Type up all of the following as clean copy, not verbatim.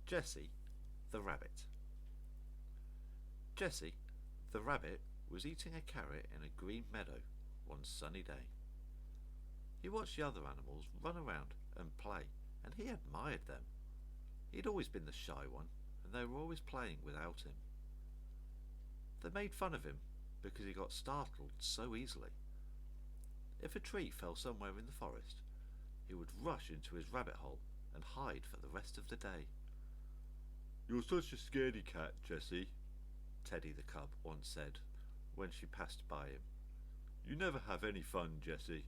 Jessie, the rabbit. Jessie, the rabbit, was eating a carrot in a green meadow one sunny day. He watched the other animals run around and play, and he admired them. He'd always been the shy one, and they were always playing without him. They made fun of him because he got startled so easily. If a tree fell somewhere in the forest, he would rush into his rabbit hole and hide for the rest of the day. "You're such a scaredy cat, Jessie," Teddy the cub once said when she passed by him. "You never have any fun, Jessie."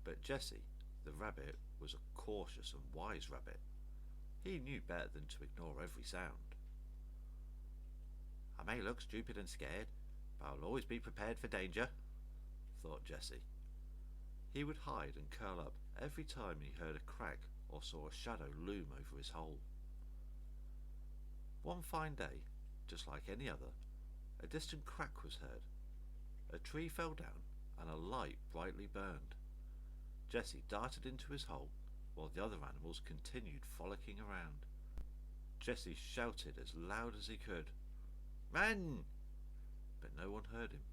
But Jessie, the rabbit, was a cautious and wise rabbit. He knew better than to ignore every sound. "I may look stupid and scared, but I'll always be prepared for danger," thought Jessie. He would hide and curl up every time he heard a crack or saw a shadow loom over his hole. One fine day, just like any other, a distant crack was heard. A tree fell down and a light brightly burned. Jessie darted into his hole while the other animals continued frolicking around. Jessie shouted as loud as he could, "Run!" But no one heard him,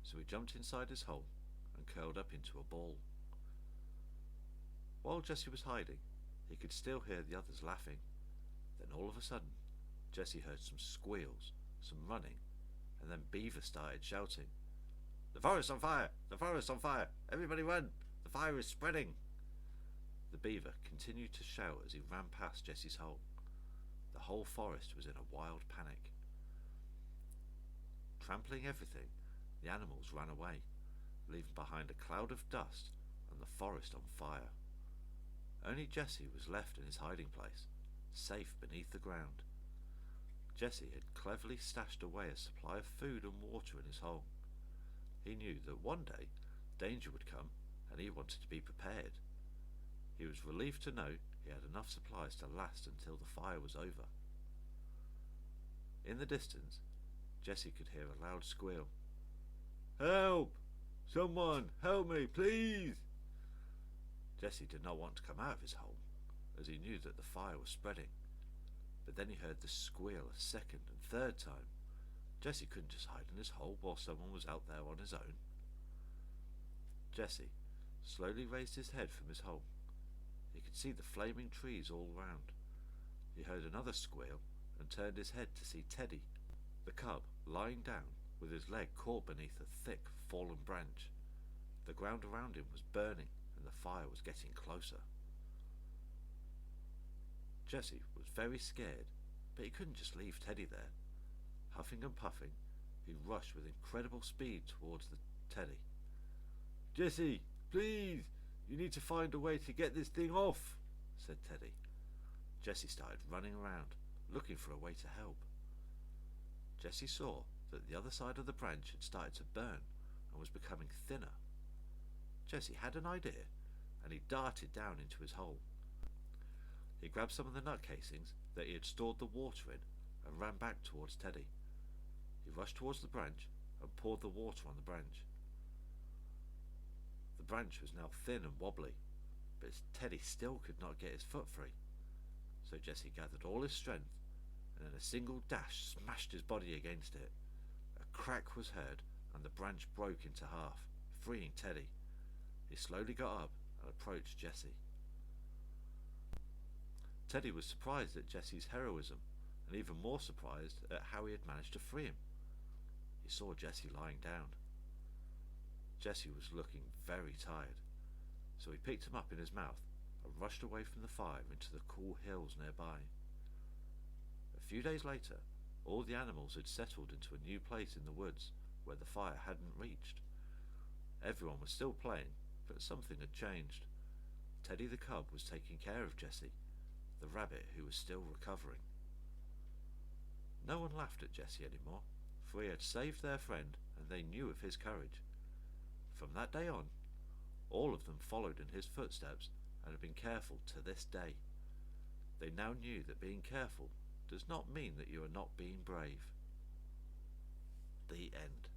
so he jumped inside his hole and curled up into a ball. While Jessie was hiding, he could still hear the others laughing. Then all of a sudden, Jessie heard some squeals, some running, and then Beaver started shouting, "The forest's on fire! The forest's on fire! Everybody run! The fire is spreading!" The beaver continued to shout as he ran past Jessie's hole. The whole forest was in a wild panic. Trampling everything, the animals ran away, leaving behind a cloud of dust and the forest on fire. Only Jessie was left in his hiding place, safe beneath the ground. Jessie had cleverly stashed away a supply of food and water in his hole. He knew that one day danger would come, and he wanted to be prepared. He was relieved to know he had enough supplies to last until the fire was over. In the distance, Jessie could hear a loud squeal. "Help! Someone, help me, please!" Jessie did not want to come out of his hole, as he knew that the fire was spreading. But then he heard the squeal a second and third time. Jessie couldn't just hide in his hole while someone was out there on his own. Jessie slowly raised his head from his hole. He could see the flaming trees all round. He heard another squeal and turned his head to see Teddy, the cub, lying down with his leg caught beneath a thick fallen branch. The ground around him was burning and the fire was getting closer. Jessie was very scared, but he couldn't just leave Teddy there. Huffing and puffing, he rushed with incredible speed towards the Teddy. "Jessie, please! You need to find a way to get this thing off," said Teddy. Jessie started running around, looking for a way to help. Jessie saw that the other side of the branch had started to burn and was becoming thinner. Jessie had an idea, and he darted down into his hole. He grabbed some of the nut casings that he had stored the water in and ran back towards Teddy. He rushed towards the branch and poured the water on the branch. The branch was now thin and wobbly, but Teddy still could not get his foot free. So Jessie gathered all his strength and in a single dash smashed his body against it. A crack was heard and the branch broke into half, freeing Teddy. He slowly got up and approached Jessie. Teddy was surprised at Jessie's heroism and even more surprised at how he had managed to free him. He saw Jessie lying down. Jessie was looking very tired, so he picked him up in his mouth and rushed away from the fire into the cool hills nearby. A few days later, all the animals had settled into a new place in the woods where the fire hadn't reached. Everyone was still playing, but something had changed. Teddy the cub was taking care of Jessie, the rabbit who was still recovering. No one laughed at Jessie anymore, for he had saved their friend and they knew of his courage. From that day on, all of them followed in his footsteps and have been careful to this day. They now knew that being careful does not mean that you are not being brave. The end.